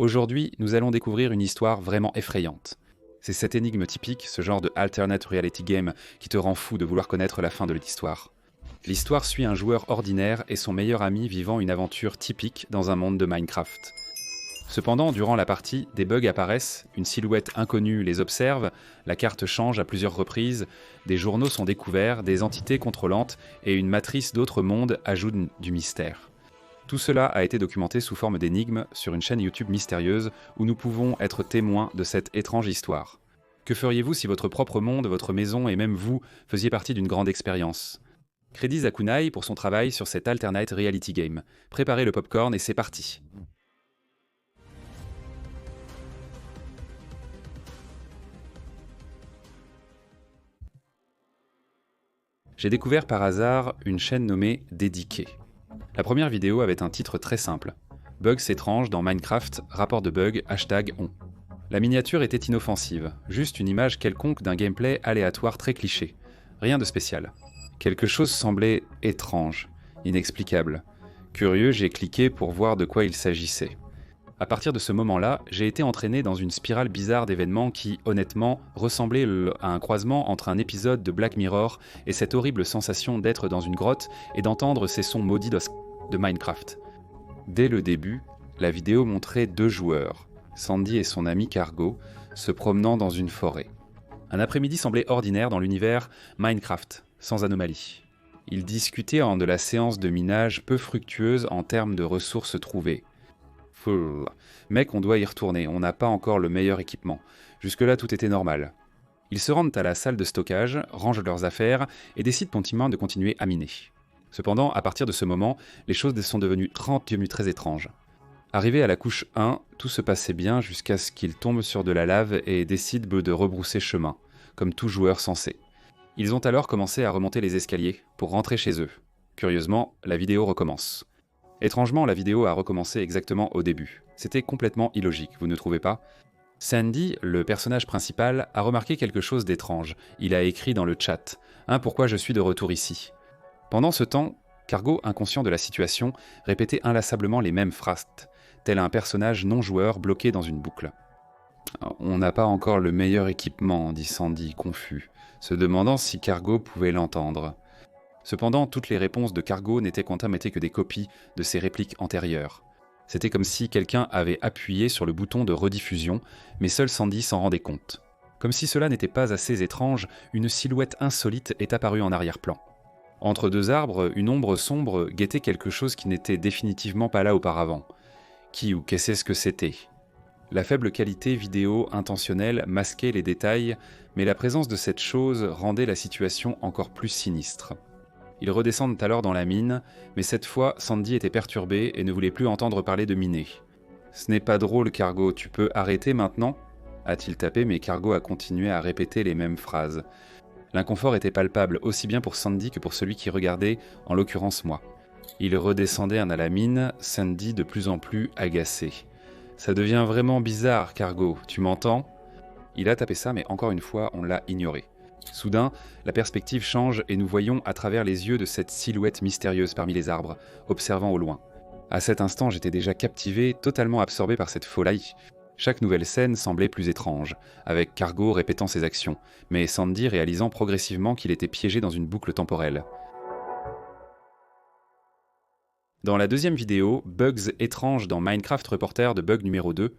Aujourd'hui, nous allons découvrir une histoire vraiment effrayante. C'est cette énigme typique, ce genre de alternate reality game qui te rend fou de vouloir connaître la fin de l'histoire. L'histoire suit un joueur ordinaire et son meilleur ami vivant une aventure typique dans un monde de Minecraft. Cependant, durant la partie, des bugs apparaissent, une silhouette inconnue les observe, la carte change à plusieurs reprises, des journaux sont découverts, des entités contrôlantes et une matrice d'autres mondes ajoutent du mystère. Tout cela a été documenté sous forme d'énigmes sur une chaîne YouTube mystérieuse où nous pouvons être témoins de cette étrange histoire. Que feriez-vous si votre propre monde, votre maison et même vous faisiez partie d'une grande expérience ? Crédit à Kunai pour son travail sur cet alternate reality game. Préparez le popcorn et c'est parti. J'ai découvert par hasard une chaîne nommée Dédiqué. La première vidéo avait un titre très simple. Bugs étranges dans Minecraft, rapport de bug, #on. La miniature était inoffensive, juste une image quelconque d'un gameplay aléatoire très cliché. Rien de spécial. Quelque chose semblait étrange, inexplicable. Curieux, j'ai cliqué pour voir de quoi il s'agissait. À partir de ce moment-là, j'ai été entraîné dans une spirale bizarre d'événements qui, honnêtement, ressemblait à un croisement entre un épisode de Black Mirror et cette horrible sensation d'être dans une grotte et d'entendre ces sons maudits de Minecraft. Dès le début, la vidéo montrait deux joueurs, Sandy et son ami Cargo, se promenant dans une forêt. Un après-midi semblait ordinaire dans l'univers Minecraft, sans anomalie. Ils discutaient de la séance de minage peu fructueuse en termes de ressources trouvées. Mec, on doit y retourner, on n'a pas encore le meilleur équipement. Jusque-là, tout était normal. Ils se rendent à la salle de stockage, rangent leurs affaires et décident gentiment de continuer à miner. Cependant, à partir de ce moment, les choses sont devenues très étranges. Arrivé à la couche 1, tout se passait bien jusqu'à ce qu'ils tombent sur de la lave et décident de rebrousser chemin, comme tout joueur sensé. Ils ont alors commencé à remonter les escaliers pour rentrer chez eux. Curieusement, la vidéo recommence. Étrangement, la vidéo a recommencé exactement au début. C'était complètement illogique, vous ne trouvez pas ? Sandy, le personnage principal, a remarqué quelque chose d'étrange. Il a écrit dans le chat « Pourquoi je suis de retour ici ?» Pendant ce temps, Cargo, inconscient de la situation, répétait inlassablement les mêmes phrases, tel un personnage non-joueur bloqué dans une boucle. « On n'a pas encore le meilleur équipement », dit Sandy, confus, se demandant si Cargo pouvait l'entendre. Cependant, toutes les réponses de Cargo n'étaient que des copies de ses répliques antérieures. C'était comme si quelqu'un avait appuyé sur le bouton de rediffusion, mais seul Sandy s'en rendait compte. Comme si cela n'était pas assez étrange, une silhouette insolite est apparue en arrière-plan. Entre deux arbres, une ombre sombre guettait quelque chose qui n'était définitivement pas là auparavant. Qui ou qu'est-ce que c'était ? La faible qualité vidéo intentionnelle masquait les détails, mais la présence de cette chose rendait la situation encore plus sinistre. Ils redescendent alors dans la mine, mais cette fois, Sandy était perturbé et ne voulait plus entendre parler de miner. « Ce n'est pas drôle, Cargo, tu peux arrêter maintenant ?» a-t-il tapé, mais Cargo a continué à répéter les mêmes phrases. L'inconfort était palpable, aussi bien pour Sandy que pour celui qui regardait, en l'occurrence moi. Ils redescendaient à la mine, Sandy de plus en plus agacé. « Ça devient vraiment bizarre, Cargo, tu m'entends ?» Il a tapé ça, mais encore une fois, on l'a ignoré. Soudain, la perspective change et nous voyons à travers les yeux de cette silhouette mystérieuse parmi les arbres, observant au loin. À cet instant, j'étais déjà captivé, totalement absorbé par cette folie. Chaque nouvelle scène semblait plus étrange, avec Cargo répétant ses actions, mais Sandy réalisant progressivement qu'il était piégé dans une boucle temporelle. Dans la deuxième vidéo, Bugs étranges dans Minecraft Reporter de bug numéro 2,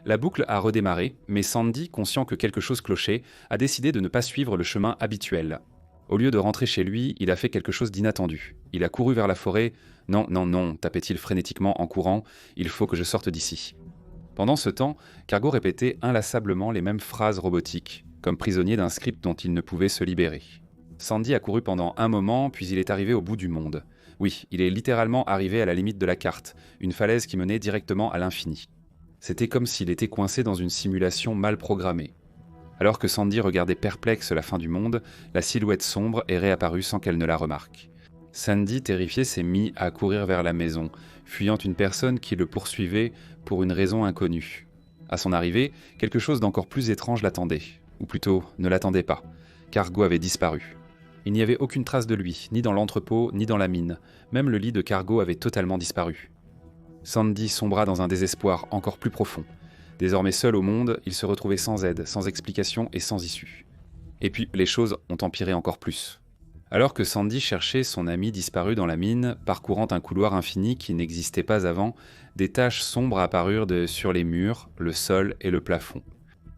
la boucle a redémarré, mais Sandy, conscient que quelque chose clochait, a décidé de ne pas suivre le chemin habituel. Au lieu de rentrer chez lui, il a fait quelque chose d'inattendu. Il a couru vers la forêt. « Non, non, non », tapait-il frénétiquement en courant, « il faut que je sorte d'ici ». Pendant ce temps, Cargo répétait inlassablement les mêmes phrases robotiques, comme prisonnier d'un script dont il ne pouvait se libérer. Sandy a couru pendant un moment, puis il est arrivé au bout du monde. Oui, il est littéralement arrivé à la limite de la carte, une falaise qui menait directement à l'infini. C'était comme s'il était coincé dans une simulation mal programmée. Alors que Sandy regardait perplexe la fin du monde, la silhouette sombre est réapparue sans qu'elle ne la remarque. Sandy, terrifié, s'est mis à courir vers la maison, fuyant une personne qui le poursuivait pour une raison inconnue. À son arrivée, quelque chose d'encore plus étrange l'attendait, ou plutôt ne l'attendait pas. Cargo avait disparu. Il n'y avait aucune trace de lui, ni dans l'entrepôt, ni dans la mine. Même le lit de Cargo avait totalement disparu. Sandy sombra dans un désespoir encore plus profond. Désormais seul au monde, il se retrouvait sans aide, sans explication et sans issue. Et puis, les choses ont empiré encore plus. Alors que Sandy cherchait son ami disparu dans la mine, parcourant un couloir infini qui n'existait pas avant, des taches sombres apparurent sur les murs, le sol et le plafond.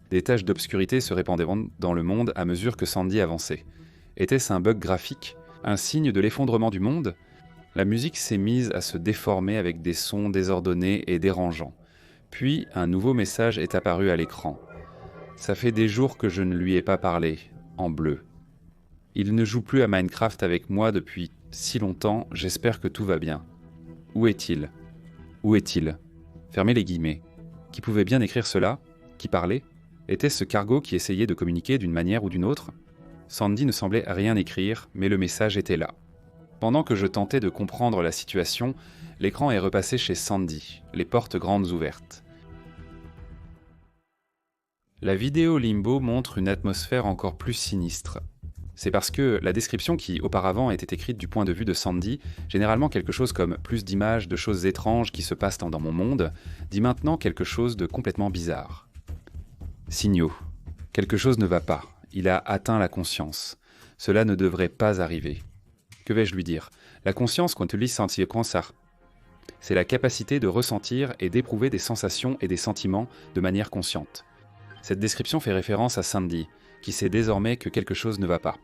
Des taches d'obscurité se répandaient dans le monde à mesure que Sandy avançait. Était-ce un bug graphique? Un signe de l'effondrement du monde? La musique s'est mise à se déformer avec des sons désordonnés et dérangeants. Puis, un nouveau message est apparu à l'écran. « Ça fait des jours que je ne lui ai pas parlé », en bleu. « Il ne joue plus à Minecraft avec moi depuis si longtemps, j'espère que tout va bien. Où est-il? Où est-il » Fermez les guillemets. Qui pouvait bien écrire cela? Qui parlait? Était-ce Cargo qui essayait de communiquer d'une manière ou d'une autre? Sandy ne semblait rien écrire, mais le message était là. Pendant que je tentais de comprendre la situation, l'écran est repassé chez Sandy, les portes grandes ouvertes. La vidéo Limbo montre une atmosphère encore plus sinistre. C'est parce que la description qui auparavant était écrite du point de vue de Sandy, généralement quelque chose comme plus d'images de choses étranges qui se passent dans mon monde, dit maintenant quelque chose de complètement bizarre. Signaux. Quelque chose ne va pas. Il a atteint la conscience. Cela ne devrait pas arriver. Que vais-je lui dire? La conscience qu'on utilise sentir conscience. C'est la capacité de ressentir et d'éprouver des sensations et des sentiments de manière consciente. Cette description fait référence à Sandy, qui sait désormais que quelque chose ne va pas.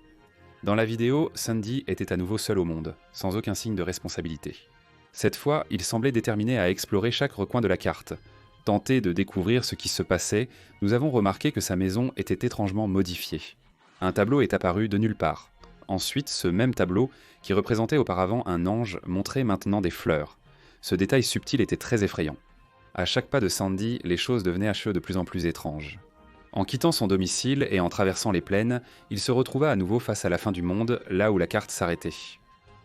Dans la vidéo, Sandy était à nouveau seul au monde, sans aucun signe de responsabilité. Cette fois, il semblait déterminé à explorer chaque recoin de la carte. Tenté de découvrir ce qui se passait, nous avons remarqué que sa maison était étrangement modifiée. Un tableau est apparu de nulle part. Ensuite, ce même tableau, qui représentait auparavant un ange, montrait maintenant des fleurs. Ce détail subtil était très effrayant. À chaque pas de Sandy, les choses devenaient à chaud de plus en plus étranges. En quittant son domicile et en traversant les plaines, il se retrouva à nouveau face à la fin du monde, là où la carte s'arrêtait.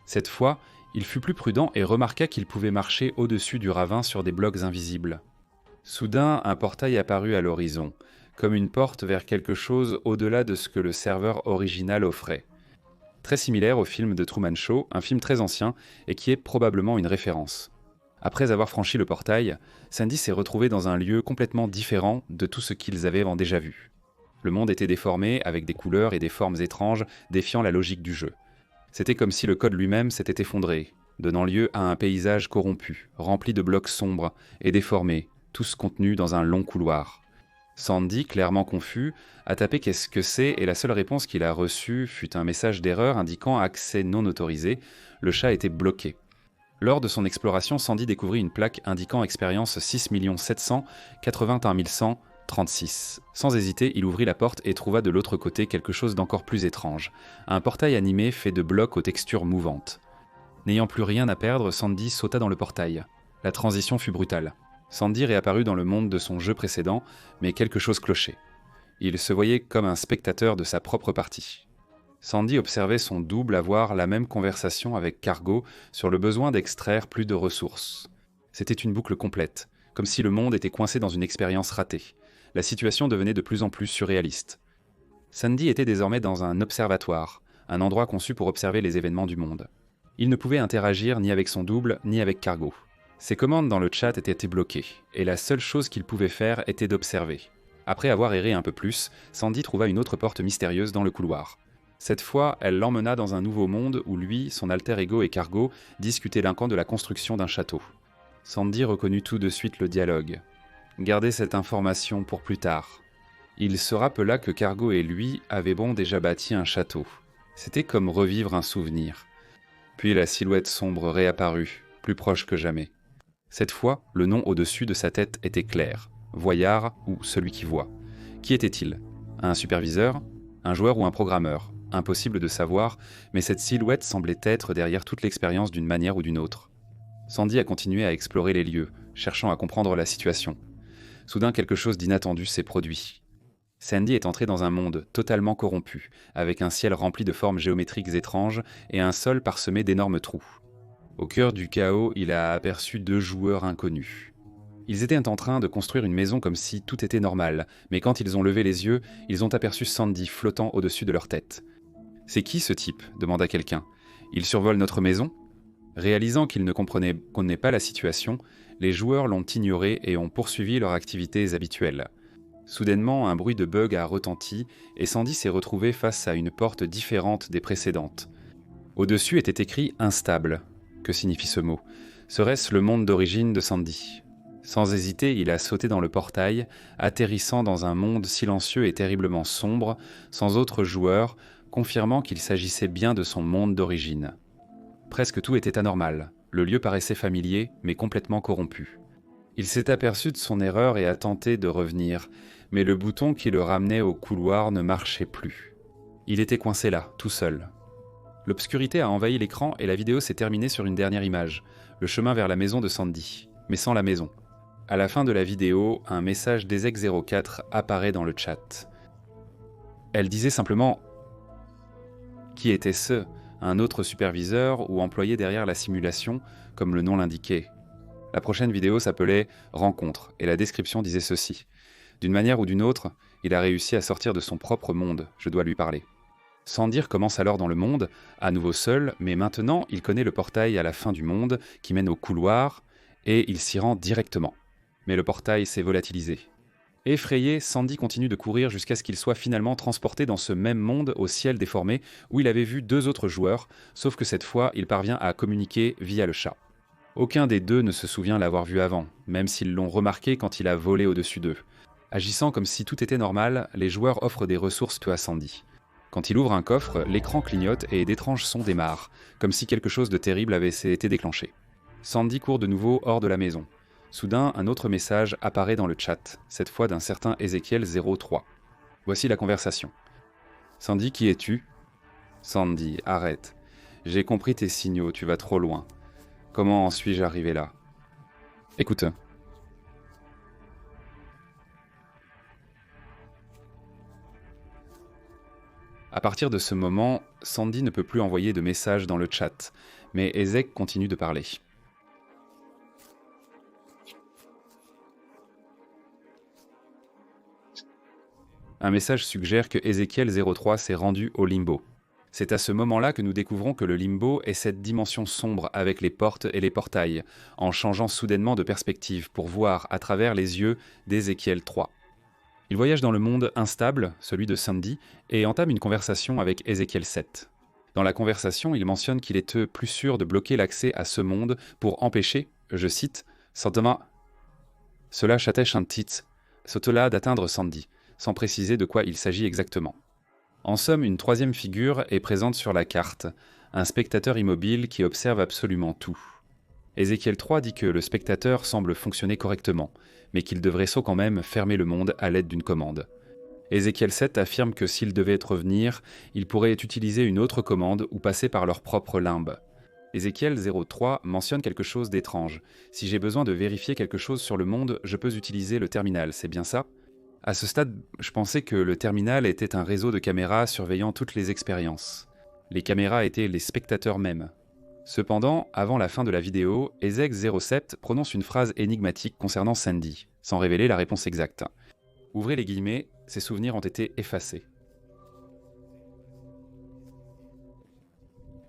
Cette fois, il fut plus prudent et remarqua qu'il pouvait marcher au-dessus du ravin sur des blocs invisibles. Soudain, un portail apparut à l'horizon, comme une porte vers quelque chose au-delà de ce que le serveur original offrait. Très similaire au film de Truman Show, un film très ancien et qui est probablement une référence. Après avoir franchi le portail, Sandy s'est retrouvé dans un lieu complètement différent de tout ce qu'ils avaient déjà vu. Le monde était déformé, avec des couleurs et des formes étranges, défiant la logique du jeu. C'était comme si le code lui-même s'était effondré, donnant lieu à un paysage corrompu, rempli de blocs sombres et déformés, tous contenus dans un long couloir. Sandy, clairement confus, a tapé « qu'est-ce que c'est » et la seule réponse qu'il a reçue fut un message d'erreur indiquant « accès non autorisé ». Le chat était bloqué. Lors de son exploration, Sandy découvrit une plaque indiquant expérience 6 781 136. Sans hésiter, il ouvrit la porte et trouva de l'autre côté quelque chose d'encore plus étrange. Un portail animé fait de blocs aux textures mouvantes. N'ayant plus rien à perdre, Sandy sauta dans le portail. La transition fut brutale. Sandy réapparut dans le monde de son jeu précédent, mais quelque chose clochait. Il se voyait comme un spectateur de sa propre partie. Sandy observait son double avoir la même conversation avec Cargo sur le besoin d'extraire plus de ressources. C'était une boucle complète, comme si le monde était coincé dans une expérience ratée. La situation devenait de plus en plus surréaliste. Sandy était désormais dans un observatoire, un endroit conçu pour observer les événements du monde. Il ne pouvait interagir ni avec son double, ni avec Cargo. Ses commandes dans le chat étaient bloquées, et la seule chose qu'il pouvait faire était d'observer. Après avoir erré un peu plus, Sandy trouva une autre porte mystérieuse dans le couloir. Cette fois, elle l'emmena dans un nouveau monde où lui, son alter ego et Cargo discutaient d'un camp de la construction d'un château. Sandy reconnut tout de suite le dialogue. Gardez cette information pour plus tard. Il se rappela que Cargo et lui avaient déjà bâti un château. C'était comme revivre un souvenir. Puis la silhouette sombre réapparut, plus proche que jamais. Cette fois, le nom au-dessus de sa tête était clair. Voyard ou celui qui voit. Qui était-il? Un superviseur? Un joueur ou un programmeur? Impossible de savoir, mais cette silhouette semblait être derrière toute l'expérience d'une manière ou d'une autre. Sandy a continué à explorer les lieux, cherchant à comprendre la situation. Soudain, quelque chose d'inattendu s'est produit. Sandy est entré dans un monde totalement corrompu, avec un ciel rempli de formes géométriques étranges et un sol parsemé d'énormes trous. Au cœur du chaos, il a aperçu 2 joueurs inconnus. Ils étaient en train de construire une maison comme si tout était normal, mais quand ils ont levé les yeux, ils ont aperçu Sandy flottant au-dessus de leur tête. « C'est qui ce type ?» demanda quelqu'un. « Il survole notre maison ?» Réalisant qu'il ne comprenait pas la situation, Les joueurs l'ont ignoré et ont poursuivi leurs activités habituelles. Soudainement, un bruit de bug a retenti et Sandy s'est retrouvé face à une porte différente des précédentes. Au-dessus était écrit « Instable ». Que signifie ce mot? Serait-ce le monde d'origine de Sandy? Sans hésiter, il a sauté dans le portail, atterrissant dans un monde silencieux et terriblement sombre, sans autres joueurs, confirmant qu'il s'agissait bien de son monde d'origine. Presque tout était anormal. Le lieu paraissait familier, mais complètement corrompu. Il s'est aperçu de son erreur et a tenté de revenir, mais le bouton qui le ramenait au couloir ne marchait plus. Il était coincé là, tout seul. L'obscurité a envahi l'écran et la vidéo s'est terminée sur une dernière image, le chemin vers la maison de Sandy, mais sans la maison. À la fin de la vidéo, un message d'Ezek04 apparaît dans le chat. Elle disait simplement « Qui était-ce ? Un autre superviseur ou employé derrière la simulation, comme le nom l'indiquait. La prochaine vidéo s'appelait « Rencontre » et la description disait ceci. D'une manière ou d'une autre, il a réussi à sortir de son propre monde, je dois lui parler. Sandy commence alors dans le monde, à nouveau seul, mais maintenant il connaît le portail à la fin du monde qui mène au couloir et il s'y rend directement. Mais le portail s'est volatilisé. Effrayé, Sandy continue de courir jusqu'à ce qu'il soit finalement transporté dans ce même monde au ciel déformé où il avait vu 2 autres joueurs, sauf que cette fois, il parvient à communiquer via le chat. Aucun des 2 ne se souvient l'avoir vu avant, même s'ils l'ont remarqué quand il a volé au-dessus d'eux. Agissant comme si tout était normal, les joueurs offrent des ressources à Sandy. Quand il ouvre un coffre, l'écran clignote et d'étranges sons démarrent, comme si quelque chose de terrible avait été déclenché. Sandy court de nouveau hors de la maison. Soudain, un autre message apparaît dans le chat, cette fois d'un certain Ezekiel03. Voici la conversation. Sandy, qui es-tu? Sandy, arrête. J'ai compris tes signaux, tu vas trop loin. Comment en suis-je arrivé là? Écoute. À partir de ce moment, Sandy ne peut plus envoyer de messages dans le chat, mais Ezek continue de parler. Un message suggère que Ezekiel03 s'est rendu au limbo. C'est à ce moment-là que nous découvrons que le limbo est cette dimension sombre avec les portes et les portails, en changeant soudainement de perspective pour voir à travers les yeux d'Ezekiel3. Il voyage dans le monde instable, celui de Sandy, et entame une conversation avec Ezekiel7. Dans la conversation, il mentionne qu'il est plus sûr de bloquer l'accès à ce monde pour empêcher, je cite, « cela chatèche un tit, saute-là d'atteindre Sandy », sans préciser de quoi il s'agit exactement. En somme, une troisième figure est présente sur la carte, un spectateur immobile qui observe absolument tout. Ezekiel3 dit que le spectateur semble fonctionner correctement, mais qu'il devrait quand même fermer le monde à l'aide d'une commande. Ezekiel7 affirme que s'ils devaient revenir, ils pourraient utiliser une autre commande ou passer par leur propre limbe. Ezekiel03 mentionne quelque chose d'étrange. Si j'ai besoin de vérifier quelque chose sur le monde, je peux utiliser le terminal, c'est bien ça? À ce stade, je pensais que le terminal était un réseau de caméras surveillant toutes les expériences. Les caméras étaient les spectateurs mêmes. Cependant, avant la fin de la vidéo, Ezek07 prononce une phrase énigmatique concernant Sandy, sans révéler la réponse exacte. Ouvrez les guillemets, ses souvenirs ont été effacés.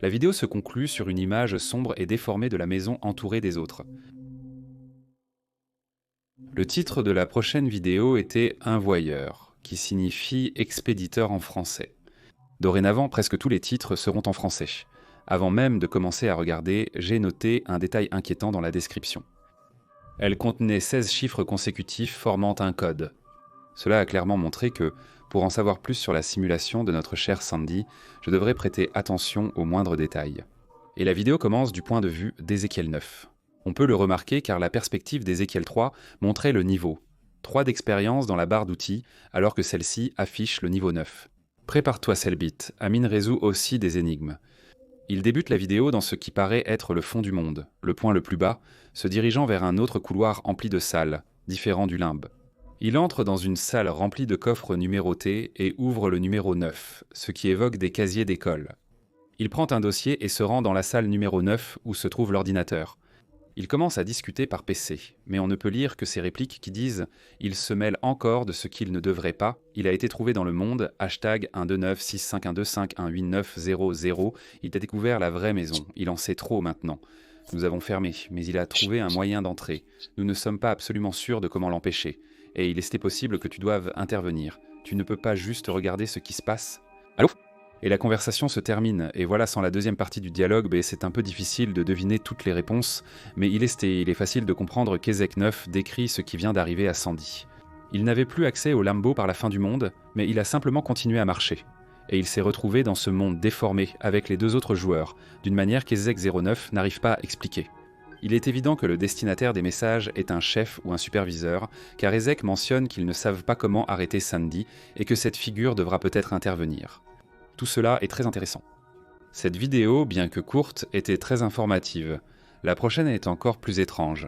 La vidéo se conclut sur une image sombre et déformée de la maison entourée des autres. Le titre de la prochaine vidéo était « Un voyeur », qui signifie « expéditeur » en français. Dorénavant, presque tous les titres seront en français. Avant même de commencer à regarder, j'ai noté un détail inquiétant dans la description. Elle contenait 16 chiffres consécutifs formant un code. Cela a clairement montré que, pour en savoir plus sur la simulation de notre chère Sandy, je devrais prêter attention aux moindres détails. Et la vidéo commence du point de vue d'Ezekiel 9. On peut le remarquer car la perspective d'Ezekiel 3 montrait le niveau. 3 d'expérience dans la barre d'outils, alors que celle-ci affiche le niveau 9. Prépare-toi Selbit, Amine résout aussi des énigmes. Il débute la vidéo dans ce qui paraît être le fond du monde, le point le plus bas, se dirigeant vers un autre couloir empli de salles, différent du limbe. Il entre dans une salle remplie de coffres numérotés et ouvre le numéro 9, ce qui évoque des casiers d'école. Il prend un dossier et se rend dans la salle numéro 9 où se trouve l'ordinateur. Il commence à discuter par PC, mais on ne peut lire que ces répliques qui disent « Il se mêle encore de ce qu'il ne devrait pas, il a été trouvé dans le monde, hashtag 1296512518900, il a découvert la vraie maison, il en sait trop maintenant. Nous avons fermé, mais il a trouvé un moyen d'entrer. Nous ne sommes pas absolument sûrs de comment l'empêcher. Et il était possible que tu doives intervenir. Tu ne peux pas juste regarder ce qui se passe. Allô ? Et la conversation se termine, et voilà, sans la deuxième partie du dialogue, c'est un peu difficile de deviner toutes les réponses, mais il est facile de comprendre qu'Ezek 9 décrit ce qui vient d'arriver à Sandy. Il n'avait plus accès au lambeau par la fin du monde, mais il a simplement continué à marcher. Et il s'est retrouvé dans ce monde déformé avec les deux autres joueurs, d'une manière qu'Ezek 09 n'arrive pas à expliquer. Il est évident que le destinataire des messages est un chef ou un superviseur, car Ezek mentionne qu'ils ne savent pas comment arrêter Sandy et que cette figure devra peut-être intervenir. Tout cela est très intéressant. Cette vidéo, bien que courte, était très informative. La prochaine est encore plus étrange.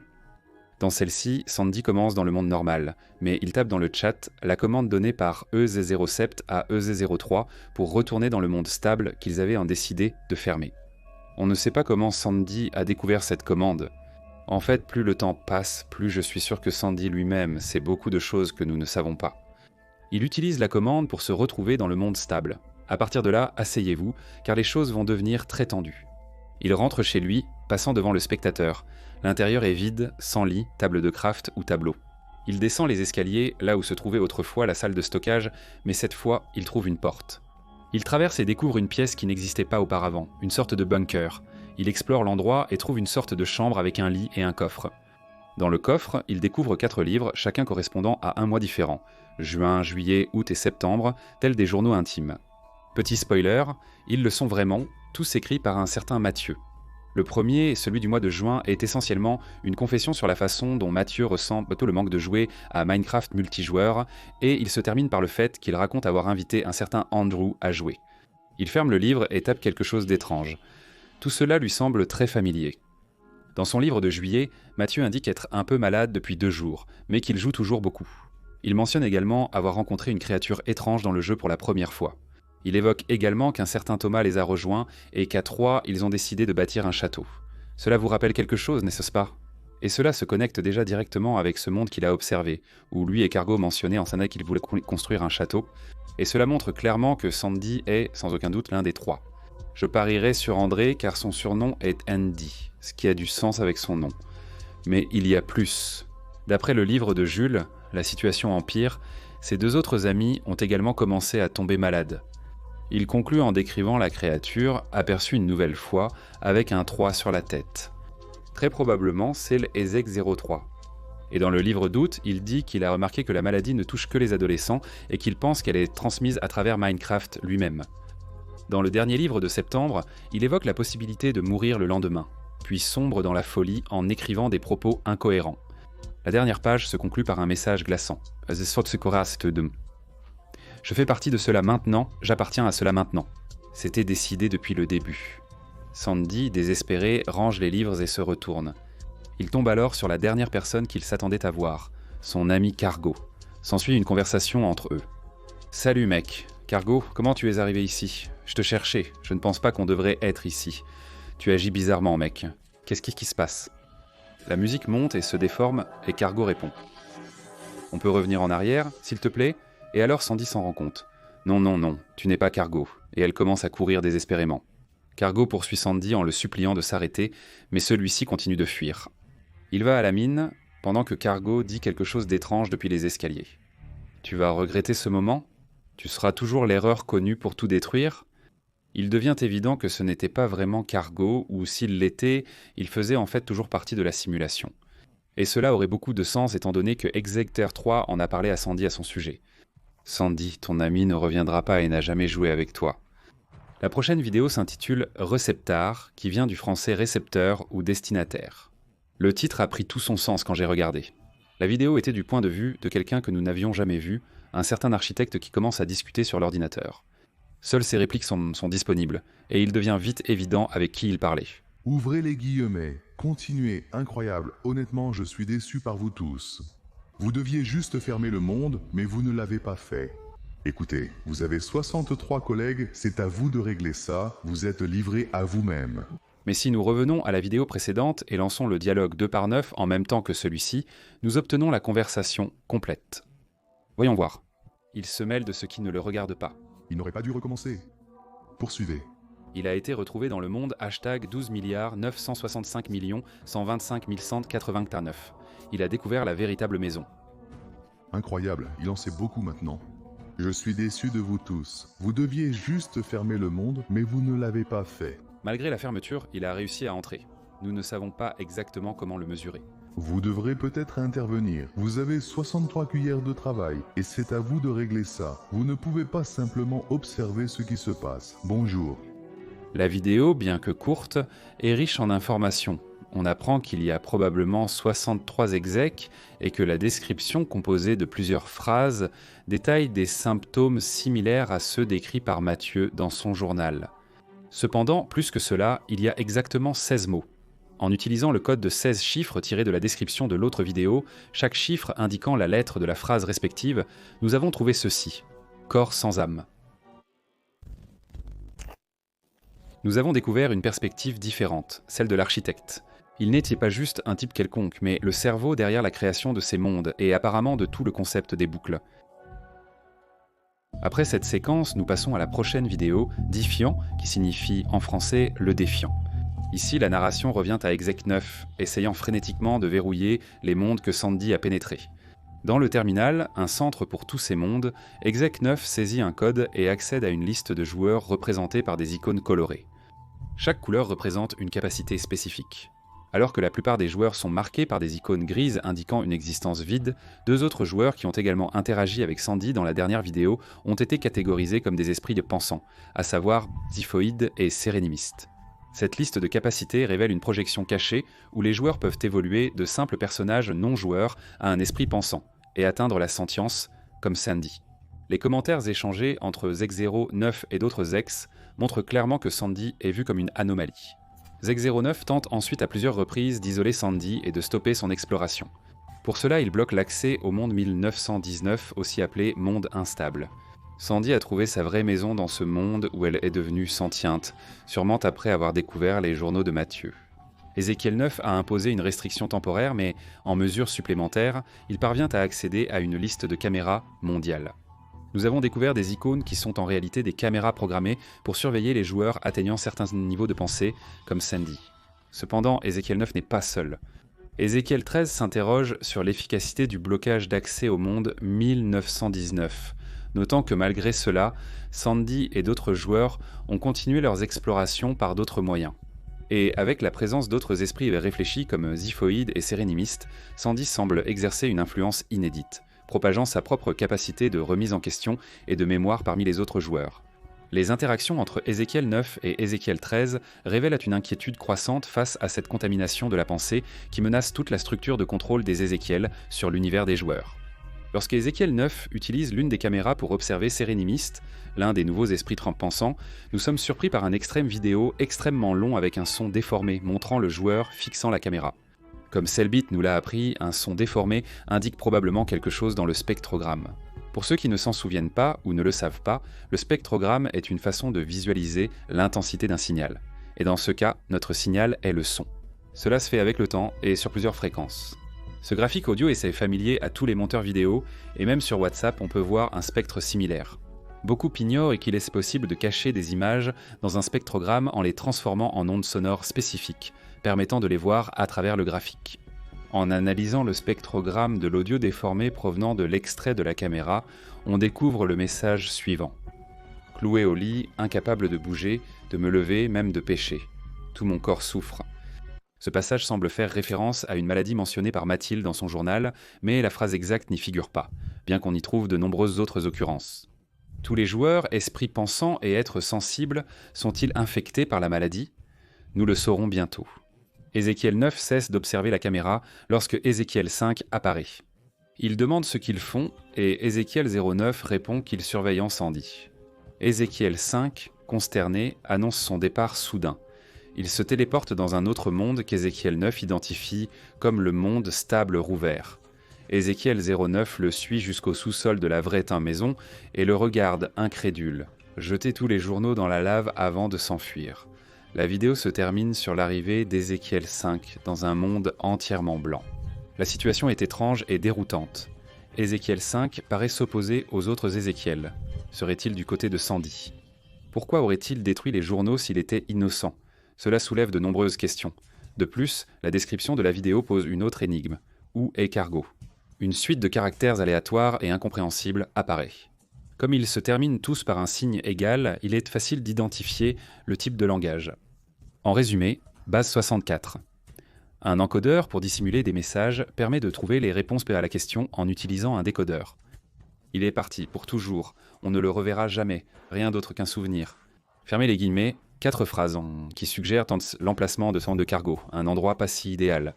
Dans celle-ci, Sandy commence dans le monde normal, mais il tape dans le chat la commande donnée par EZ07 à EZ03 pour retourner dans le monde stable qu'ils avaient décidé de fermer. On ne sait pas comment Sandy a découvert cette commande. En fait, plus le temps passe, plus je suis sûr que Sandy lui-même sait beaucoup de choses que nous ne savons pas. Il utilise la commande pour se retrouver dans le monde stable. À partir de là, asseyez-vous, car les choses vont devenir très tendues. Il rentre chez lui, passant devant le spectateur. L'intérieur est vide, sans lit, table de craft ou tableau. Il descend les escaliers, là où se trouvait autrefois la salle de stockage, mais cette fois, il trouve une porte. Il traverse et découvre une pièce qui n'existait pas auparavant, une sorte de bunker. Il explore l'endroit et trouve une sorte de chambre avec un lit et un coffre. Dans le coffre, il découvre 4 livres, chacun correspondant à un mois différent. Juin, juillet, août et septembre, tels des journaux intimes. Petit spoiler, ils le sont vraiment, tous écrits par un certain Mathieu. Le premier, celui du mois de juin, est essentiellement une confession sur la façon dont Mathieu ressent plutôt le manque de jouer à Minecraft multijoueur, et il se termine par le fait qu'il raconte avoir invité un certain Andrew à jouer. Il ferme le livre et tape quelque chose d'étrange. Tout cela lui semble très familier. Dans son livre de juillet, Mathieu indique être un peu malade depuis 2 jours, mais qu'il joue toujours beaucoup. Il mentionne également avoir rencontré une créature étrange dans le jeu pour la première fois. Il évoque également qu'un certain Thomas les a rejoints et qu'à 3, ils ont décidé de bâtir un château. Cela vous rappelle quelque chose, n'est-ce pas ? Et cela se connecte déjà directement avec ce monde qu'il a observé, où lui et Cargo mentionnaient en scène qu'ils voulaient construire un château, et cela montre clairement que Sandy est, sans aucun doute, l'un des 3. Je parierais sur André car son surnom est Andy, ce qui a du sens avec son nom. Mais il y a plus. D'après le livre de Jules, La situation empire, ses 2 autres amis ont également commencé à tomber malades. Il conclut en décrivant la créature, aperçue une nouvelle fois, avec un 3 sur la tête. Très probablement, c'est le Ezek 03. Et dans le livre d'août, il dit qu'il a remarqué que la maladie ne touche que les adolescents et qu'il pense qu'elle est transmise à travers Minecraft lui-même. Dans le dernier livre de septembre, il évoque la possibilité de mourir le lendemain, puis sombre dans la folie en écrivant des propos incohérents. La dernière page se conclut par un message glaçant. Je fais partie de cela maintenant, j'appartiens à cela maintenant. C'était décidé depuis le début. Sandy, désespéré, range les livres et se retourne. Il tombe alors sur la dernière personne qu'il s'attendait à voir, son ami Cargo. S'ensuit une conversation entre eux. « Salut mec, Cargo, comment tu es arrivé ici ? Je te cherchais, je ne pense pas qu'on devrait être ici. Tu agis bizarrement mec. Qu'est-ce qui se passe ?» La musique monte et se déforme et Cargo répond. « On peut revenir en arrière, s'il te plaît ?» Et alors Sandy s'en rend compte. Non, non, non, tu n'es pas Cargo. Et elle commence à courir désespérément. Cargo poursuit Sandy en le suppliant de s'arrêter, mais celui-ci continue de fuir. Il va à la mine, pendant que Cargo dit quelque chose d'étrange depuis les escaliers. Tu vas regretter ce moment ? Tu seras toujours l'erreur connue pour tout détruire ? Il devient évident que ce n'était pas vraiment Cargo, ou s'il l'était, il faisait en fait toujours partie de la simulation. Et cela aurait beaucoup de sens étant donné que Execter 3 en a parlé à Sandy à son sujet. Sandy, ton ami ne reviendra pas et n'a jamais joué avec toi. La prochaine vidéo s'intitule « Receptar » qui vient du français « récepteur » ou « destinataire ». Le titre a pris tout son sens quand j'ai regardé. La vidéo était du point de vue de quelqu'un que nous n'avions jamais vu, un certain architecte qui commence à discuter sur l'ordinateur. Seules ses répliques sont disponibles, et il devient vite évident avec qui il parlait. Ouvrez les guillemets, continuez, incroyable, honnêtement je suis déçu par vous tous. Vous deviez juste fermer le monde, mais vous ne l'avez pas fait. Écoutez, vous avez 63 collègues, c'est à vous de régler ça, vous êtes livrés à vous-même. Mais si nous revenons à la vidéo précédente et lançons le dialogue 2/9 en même temps que celui-ci, nous obtenons la conversation complète. Voyons voir. Il se mêle de ce qui ne le regarde pas. Il n'aurait pas dû recommencer. Poursuivez. Il a été retrouvé dans le monde hashtag 12 965 125 189. Il a découvert la véritable maison. Incroyable, il en sait beaucoup maintenant. Je suis déçu de vous tous. Vous deviez juste fermer le monde, mais vous ne l'avez pas fait. Malgré la fermeture, il a réussi à entrer. Nous ne savons pas exactement comment le mesurer. Vous devrez peut-être intervenir. Vous avez 63 cuillères de travail, et c'est à vous de régler ça. Vous ne pouvez pas simplement observer ce qui se passe. Bonjour. La vidéo, bien que courte, est riche en informations. On apprend qu'il y a probablement 63 execs et que la description, composée de plusieurs phrases, détaille des symptômes similaires à ceux décrits par Matthieu dans son journal. Cependant, plus que cela, il y a exactement 16 mots. En utilisant le code de 16 chiffres tiré de la description de l'autre vidéo, chaque chiffre indiquant la lettre de la phrase respective, nous avons trouvé ceci : corps sans âme. Nous avons découvert une perspective différente, celle de l'architecte. Il n'était pas juste un type quelconque, mais le cerveau derrière la création de ces mondes et apparemment de tout le concept des boucles. Après cette séquence, nous passons à la prochaine vidéo, Difiant, qui signifie en français le défiant. Ici, la narration revient à Exec 9, essayant frénétiquement de verrouiller les mondes que Sandy a pénétrés. Dans le terminal, un centre pour tous ces mondes, Exec 9 saisit un code et accède à une liste de joueurs représentés par des icônes colorées. Chaque couleur représente une capacité spécifique. Alors que la plupart des joueurs sont marqués par des icônes grises indiquant une existence vide, deux autres joueurs qui ont également interagi avec Sandy dans la dernière vidéo ont été catégorisés comme des esprits de pensants, à savoir Ziphoïde et Sérénimiste. Cette liste de capacités révèle une projection cachée où les joueurs peuvent évoluer de simples personnages non-joueurs à un esprit pensant et atteindre la sentience, comme Sandy. Les commentaires échangés entre Zek0, 9 et d'autres ex montrent clairement que Sandy est vue comme une anomalie. Zek09 tente ensuite à plusieurs reprises d'isoler Sandy et de stopper son exploration. Pour cela, il bloque l'accès au monde 1919, aussi appelé monde instable. Sandy a trouvé sa vraie maison dans ce monde où elle est devenue sentiente, sûrement après avoir découvert les journaux de Matthieu. Ézéchiel 9 a imposé une restriction temporaire, mais en mesure supplémentaire, il parvient à accéder à une liste de caméras mondiales. Nous avons découvert des icônes qui sont en réalité des caméras programmées pour surveiller les joueurs atteignant certains niveaux de pensée, comme Sandy. Cependant, Ézéchiel 9 n'est pas seul. Ézéchiel 13 s'interroge sur l'efficacité du blocage d'accès au monde 1919, notant que malgré cela, Sandy et d'autres joueurs ont continué leurs explorations par d'autres moyens. Et avec la présence d'autres esprits réfléchis comme Ziphoïde et Sérénimiste, Sandy semble exercer une influence inédite, propageant sa propre capacité de remise en question et de mémoire parmi les autres joueurs. Les interactions entre Ézéchiel 9 et Ézéchiel 13 révèlent une inquiétude croissante face à cette contamination de la pensée qui menace toute la structure de contrôle des Ézéchiel sur l'univers des joueurs. Lorsque Ézéchiel 9 utilise l'une des caméras pour observer Sérénimiste, l'un des nouveaux esprits pensants, nous sommes surpris par un extrême vidéo extrêmement long avec un son déformé montrant le joueur fixant la caméra. Comme Selbit nous l'a appris, un son déformé indique probablement quelque chose dans le spectrogramme. Pour ceux qui ne s'en souviennent pas ou ne le savent pas, le spectrogramme est une façon de visualiser l'intensité d'un signal. Et dans ce cas, notre signal est le son. Cela se fait avec le temps et sur plusieurs fréquences. Ce graphique audio est familier à tous les monteurs vidéo, et même sur WhatsApp on peut voir un spectre similaire. Beaucoup ignorent qu'il est possible de cacher des images dans un spectrogramme en les transformant en ondes sonores spécifiques, permettant de les voir à travers le graphique. En analysant le spectrogramme de l'audio déformé provenant de l'extrait de la caméra, on découvre le message suivant. Cloué au lit, incapable de bouger, de me lever, même de pêcher. Tout mon corps souffre. Ce passage semble faire référence à une maladie mentionnée par Mathilde dans son journal, mais la phrase exacte n'y figure pas, bien qu'on y trouve de nombreuses autres occurrences. Tous les joueurs, esprits pensants et êtres sensibles, sont-ils infectés par la maladie ? Nous le saurons bientôt. Ézéchiel 9 cesse d'observer la caméra lorsque Ézéchiel 5 apparaît. Il demande ce qu'ils font et Ézéchiel 09 répond qu'il surveille Sandy. Ézéchiel 5, consterné, annonce son départ soudain. Il se téléporte dans un autre monde qu'Ézéchiel 9 identifie comme le monde stable rouvert. Ézéchiel 09 le suit jusqu'au sous-sol de la vraie maison et le regarde incrédule, jeter tous les journaux dans la lave avant de s'enfuir. La vidéo se termine sur l'arrivée d'Ézéchiel 5 dans un monde entièrement blanc. La situation est étrange et déroutante. Ézéchiel 5 paraît s'opposer aux autres Ézéchiel. Serait-il du côté de Sandy ? Pourquoi aurait-il détruit les journaux s'il était innocent? Cela soulève de nombreuses questions. De plus, la description de la vidéo pose une autre énigme. Où est Cargo? Une suite de caractères aléatoires et incompréhensibles apparaît. Comme ils se terminent tous par un signe égal, il est facile d'identifier le type de langage. En résumé, base 64. Un encodeur, pour dissimuler des messages, permet de trouver les réponses à la question en utilisant un décodeur. Il est parti, pour toujours, on ne le reverra jamais, rien d'autre qu'un souvenir. Fermez les guillemets, 4 phrases qui suggèrent l'emplacement de centre de Cargo, un endroit pas si idéal.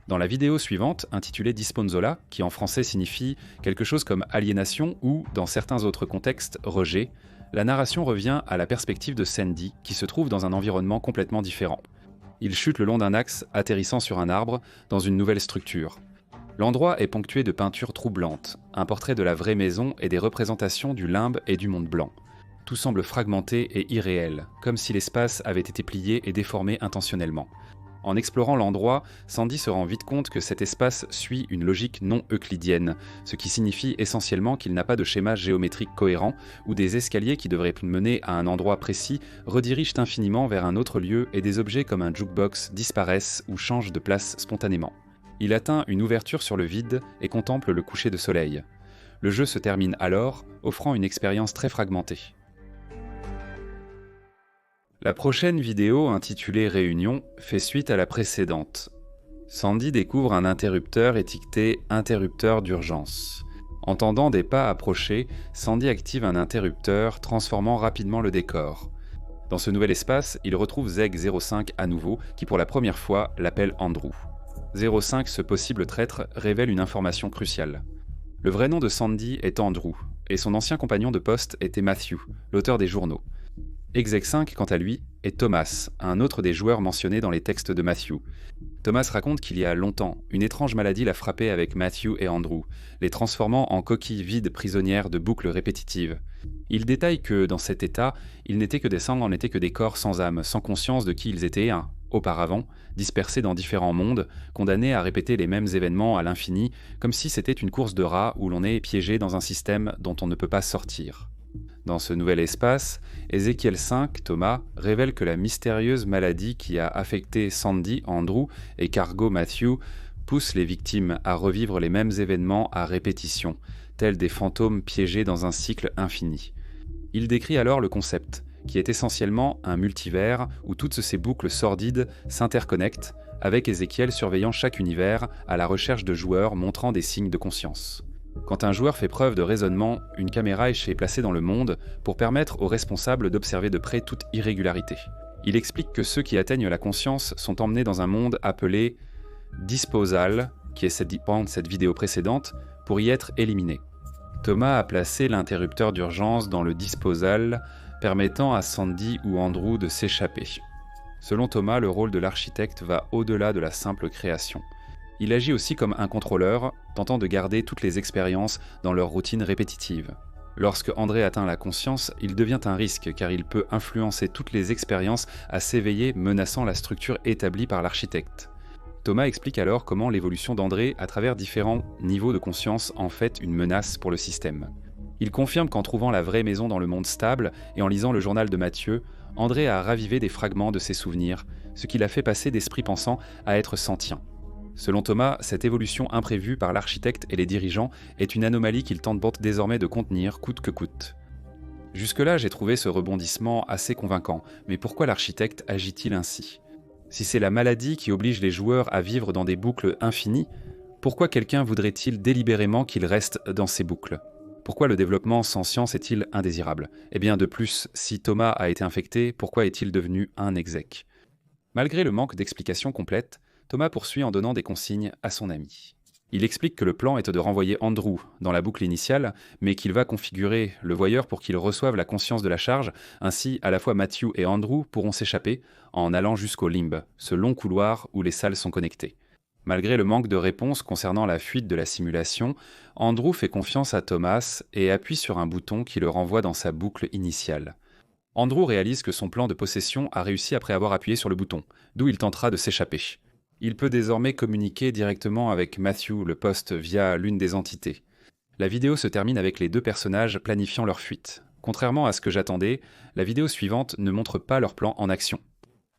Dans la vidéo suivante, intitulée Disponzola, qui en français signifie quelque chose comme aliénation ou, dans certains autres contextes, rejet, la narration revient à la perspective de Sandy, qui se trouve dans un environnement complètement différent. Il chute le long d'un axe, atterrissant sur un arbre, dans une nouvelle structure. L'endroit est ponctué de peintures troublantes, un portrait de la vraie maison et des représentations du limbe et du monde blanc. Tout semble fragmenté et irréel, comme si l'espace avait été plié et déformé intentionnellement. En explorant l'endroit, Sandy se rend vite compte que cet espace suit une logique non euclidienne, ce qui signifie essentiellement qu'il n'a pas de schéma géométrique cohérent, où des escaliers qui devraient mener à un endroit précis redirigent infiniment vers un autre lieu et des objets comme un jukebox disparaissent ou changent de place spontanément. Il atteint une ouverture sur le vide et contemple le coucher de soleil. Le jeu se termine alors, offrant une expérience très fragmentée. La prochaine vidéo, intitulée Réunion, fait suite à la précédente. Sandy découvre un interrupteur étiqueté « Interrupteur d'urgence ». Entendant des pas approcher, Sandy active un interrupteur, transformant rapidement le décor. Dans ce nouvel espace, il retrouve Zeg-05 à nouveau, qui pour la première fois l'appelle Andrew. 05, ce possible traître, révèle une information cruciale. Le vrai nom de Sandy est Andrew, et son ancien compagnon de poste était Matthew, l'auteur des journaux. Exec5, quant à lui, est Thomas, un autre des joueurs mentionnés dans les textes de Matthew. Thomas raconte qu'il y a longtemps, une étrange maladie l'a frappé avec Matthew et Andrew, les transformant en coquilles vides prisonnières de boucles répétitives. Il détaille que, dans cet état, ils n'étaient que des sangs, n'en étaient que des corps sans âme, sans conscience de qui ils étaient, auparavant, dispersés dans différents mondes, condamnés à répéter les mêmes événements à l'infini, comme si c'était une course de rats où l'on est piégé dans un système dont on ne peut pas sortir. Dans ce nouvel espace, Ézéchiel 5, Thomas, révèle que la mystérieuse maladie qui a affecté Sandy, Andrew et Cargo, Matthew, pousse les victimes à revivre les mêmes événements à répétition, tels des fantômes piégés dans un cycle infini. Il décrit alors le concept, qui est essentiellement un multivers où toutes ces boucles sordides s'interconnectent, avec Ézéchiel surveillant chaque univers à la recherche de joueurs montrant des signes de conscience. Quand un joueur fait preuve de raisonnement, une caméra est placée dans le monde pour permettre aux responsables d'observer de près toute irrégularité. Il explique que ceux qui atteignent la conscience sont emmenés dans un monde appelé Disposal, qui est cette vidéo précédente, pour y être éliminés. Thomas a placé l'interrupteur d'urgence dans le Disposal, permettant à Sandy ou Andrew de s'échapper. Selon Thomas, le rôle de l'architecte va au-delà de la simple création. Il agit aussi comme un contrôleur, tentant de garder toutes les expériences dans leur routine répétitive. Lorsque André atteint la conscience, il devient un risque car il peut influencer toutes les expériences à s'éveiller, menaçant la structure établie par l'architecte. Thomas explique alors comment l'évolution d'André à travers différents niveaux de conscience en fait une menace pour le système. Il confirme qu'en trouvant la vraie maison dans le monde stable et en lisant le journal de Mathieu, André a ravivé des fragments de ses souvenirs, ce qui l'a fait passer d'esprit pensant à être sentient. Selon Thomas, cette évolution imprévue par l'architecte et les dirigeants est une anomalie qu'il tente désormais de contenir coûte que coûte. Jusque-là, j'ai trouvé ce rebondissement assez convaincant, mais pourquoi l'architecte agit-il ainsi? Si c'est la maladie qui oblige les joueurs à vivre dans des boucles infinies, pourquoi quelqu'un voudrait-il délibérément qu'il reste dans ces boucles? Pourquoi le développement sans science est-il indésirable? Eh bien de plus, si Thomas a été infecté, pourquoi est-il devenu un exec? Malgré le manque d'explications complètes, Thomas poursuit en donnant des consignes à son ami. Il explique que le plan est de renvoyer Andrew dans la boucle initiale, mais qu'il va configurer le voyeur pour qu'il reçoive la conscience de la charge, ainsi à la fois Matthew et Andrew pourront s'échapper en allant jusqu'au limbe, ce long couloir où les salles sont connectées. Malgré le manque de réponse concernant la fuite de la simulation, Andrew fait confiance à Thomas et appuie sur un bouton qui le renvoie dans sa boucle initiale. Andrew réalise que son plan de possession a réussi après avoir appuyé sur le bouton, d'où il tentera de s'échapper. Il peut désormais communiquer directement avec Matthew, le poste, via l'une des entités. La vidéo se termine avec les deux personnages planifiant leur fuite. Contrairement à ce que j'attendais, la vidéo suivante ne montre pas leur plan en action.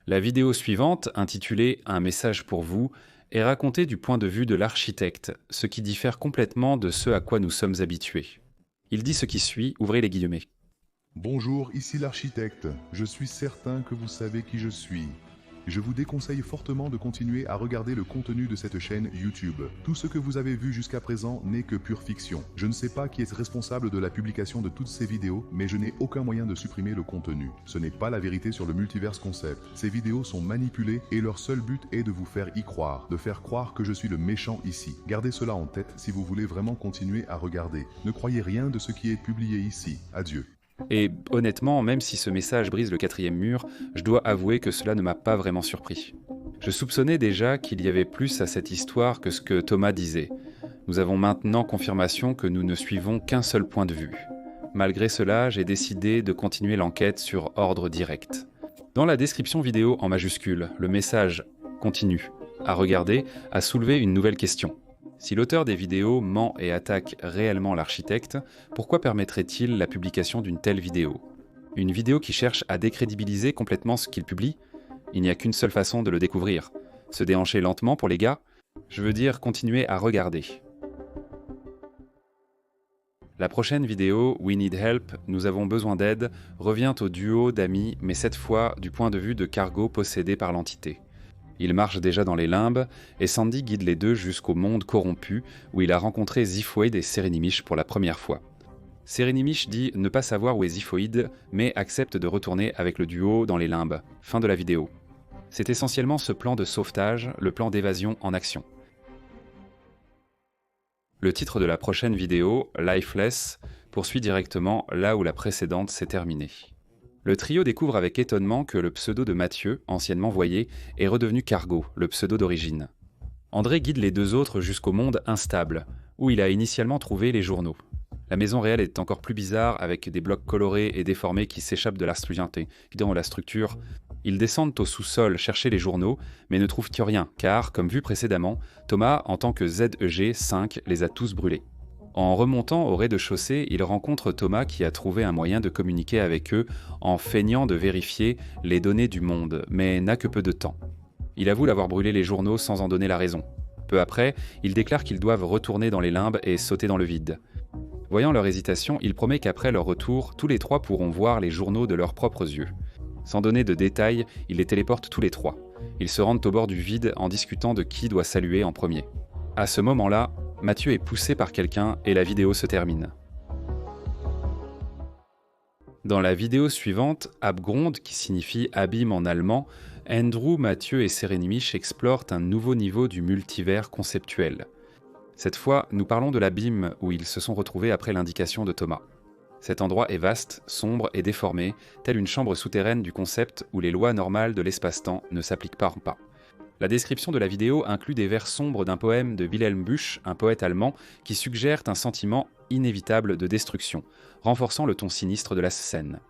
La vidéo suivante, intitulée « Un message pour vous », est racontée du point de vue de l'architecte, ce qui diffère complètement de ce à quoi nous sommes habitués. Il dit ce qui suit, ouvrez les guillemets. Bonjour, ici l'architecte. Je suis certain que vous savez qui je suis. Je vous déconseille fortement de continuer à regarder le contenu de cette chaîne YouTube. Tout ce que vous avez vu jusqu'à présent n'est que pure fiction. Je ne sais pas qui est responsable de la publication de toutes ces vidéos, mais je n'ai aucun moyen de supprimer le contenu. Ce n'est pas la vérité sur le multiverse concept. Ces vidéos sont manipulées et leur seul but est de vous faire y croire, de faire croire que je suis le méchant ici. Gardez cela en tête si vous voulez vraiment continuer à regarder. Ne croyez rien de ce qui est publié ici. Adieu. Et honnêtement, même si ce message brise le 4e mur, je dois avouer que cela ne m'a pas vraiment surpris. Je soupçonnais déjà qu'il y avait plus à cette histoire que ce que Thomas disait. Nous avons maintenant confirmation que nous ne suivons qu'un seul point de vue. Malgré cela, j'ai décidé de continuer l'enquête sur ordre direct. Dans la description vidéo en majuscule, le message « Continue » à regarder a soulevé une nouvelle question. Si l'auteur des vidéos ment et attaque réellement l'architecte, pourquoi permettrait-il la publication d'une telle vidéo? Une vidéo qui cherche à décrédibiliser complètement ce qu'il publie? Il n'y a qu'une seule façon de le découvrir. Se déhancher lentement pour les gars? Je veux dire continuer à regarder. La prochaine vidéo, We Need Help, nous avons besoin d'aide, revient au duo d'amis, mais cette fois du point de vue de Cargo possédé par l'entité. Il marche déjà dans les limbes, et Sandy guide les deux jusqu'au monde corrompu, où il a rencontré Ziphoid et Serenimish pour la première fois. Serenimish dit ne pas savoir où est Ziphoid, mais accepte de retourner avec le duo dans les limbes. Fin de la vidéo. C'est essentiellement ce plan de sauvetage, le plan d'évasion en action. Le titre de la prochaine vidéo, Lifeless, poursuit directement là où la précédente s'est terminée. Le trio découvre avec étonnement que le pseudo de Mathieu, anciennement Voyer, est redevenu Cargo, le pseudo d'origine. André guide les deux autres jusqu'au monde instable, où il a initialement trouvé les journaux. La maison réelle est encore plus bizarre, avec des blocs colorés et déformés qui s'échappent de la structure. Ils descendent au sous-sol chercher les journaux, mais ne trouvent rien, car, comme vu précédemment, Thomas, en tant que ZEG-5, les a tous brûlés. En remontant au rez-de-chaussée, ils rencontrent Thomas qui a trouvé un moyen de communiquer avec eux en feignant de vérifier les données du monde, mais n'a que peu de temps. Il avoue l'avoir brûlé les journaux sans en donner la raison. Peu après, il déclare qu'ils doivent retourner dans les limbes et sauter dans le vide. Voyant leur hésitation, il promet qu'après leur retour, tous les trois pourront voir les journaux de leurs propres yeux. Sans donner de détails, il les téléporte tous les trois. Ils se rendent au bord du vide en discutant de qui doit saluer en premier. À ce moment-là, Mathieu est poussé par quelqu'un et la vidéo se termine. Dans la vidéo suivante, Abgrund, qui signifie abîme en allemand, Andrew, Mathieu et Serenimish explorent un nouveau niveau du multivers conceptuel. Cette fois, nous parlons de l'abîme où ils se sont retrouvés après l'indication de Thomas. Cet endroit est vaste, sombre et déformé, tel une chambre souterraine du concept où les lois normales de l'espace-temps ne s'appliquent pas. La description de la vidéo inclut des vers sombres d'un poème de Wilhelm Busch, un poète allemand, qui suggère un sentiment inévitable de destruction, renforçant le ton sinistre de la scène.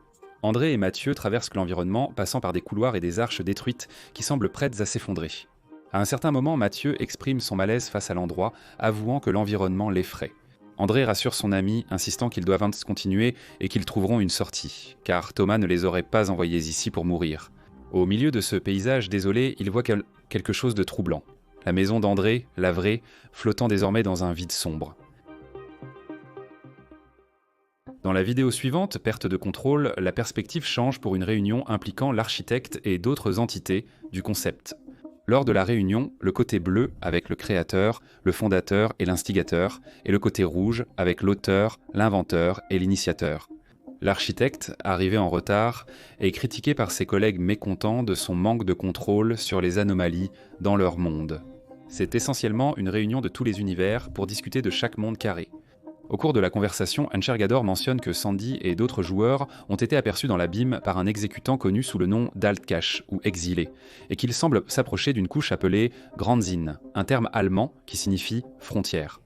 André et Mathieu traversent l'environnement, passant par des couloirs et des arches détruites qui semblent prêtes à s'effondrer. À un certain moment, Mathieu exprime son malaise face à l'endroit, avouant que l'environnement l'effraie. André rassure son ami, insistant qu'ils doivent continuer et qu'ils trouveront une sortie, car Thomas ne les aurait pas envoyés ici pour mourir. Au milieu de ce paysage désolé, il voit quelque chose de troublant. La maison d'André, la vraie, flottant désormais dans un vide sombre. Dans la vidéo suivante, Perte de contrôle, la perspective change pour une réunion impliquant l'architecte et d'autres entités du concept. Lors de la réunion, le côté bleu avec le créateur, le fondateur et l'instigateur, et le côté rouge avec l'auteur, l'inventeur et l'initiateur. L'architecte, arrivé en retard, est critiqué par ses collègues mécontents de son manque de contrôle sur les anomalies dans leur monde. C'est essentiellement une réunion de tous les univers pour discuter de chaque monde carré. Au cours de la conversation, Enchergador mentionne que Sandy et d'autres joueurs ont été aperçus dans l'abîme par un exécutant connu sous le nom d'Altcash, ou exilé, et qu'il semble s'approcher d'une couche appelée Grenzen, un terme allemand qui signifie « frontière ».